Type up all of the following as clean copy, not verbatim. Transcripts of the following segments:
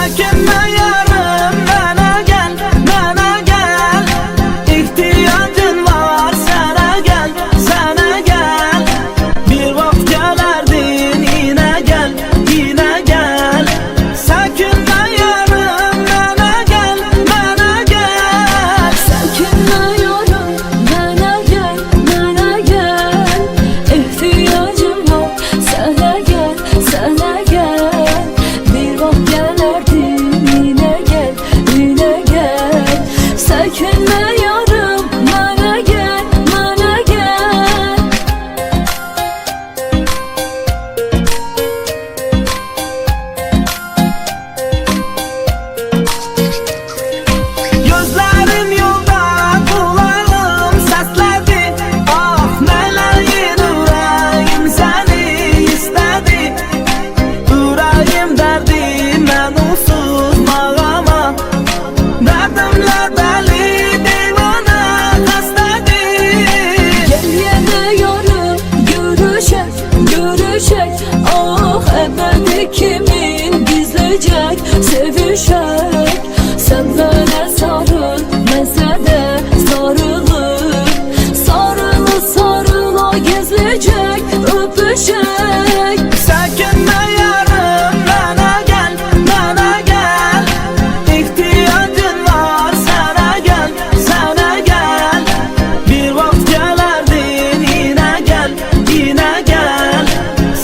Çekinme yarım, bana gel, bana gel. İhtiyacın var, sana gel, sana gel. Bir vakit gelerdin, yine gel, yine gel. Çekinme yarım, bana gel, bana gel. Çekinme yarım, bana gel, bana gel. İhtiyacım var, sana gel, sana gel. Bir vakit gelerdin, yine gel, yine gel. Çekinme yarım, bana gel, bana gel. Gözlerim yolda, kulağım sesledi. Ah meleğin, yüreğim seni istedi. Yüreğim derdim, ben unsuz mağama. Derdimle deli divane hastedi. Gel yine yarım, görüşek, görüşek. Ah ebedi kimin gizleyecek, sevişek. Sen bana sarıl, ben de sarılır. Sarılı sarıla gizleyecek, öpüşek. Çekinme yarım, bana gel, bana gel. İhtiyacın var, sana gel, sana gel. Bir vakit gelerdin, yine gel, yine gel.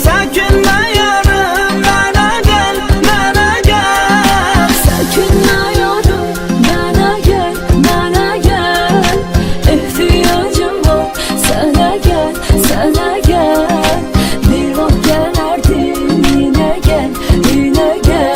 Çekinme yarım, bana gel, bana gel. Çekinme yarım, bana gel, bana gel. İhtiyacım var, sana gel, sana gel. Bir vakit gelerdin, yine gel, yine gel.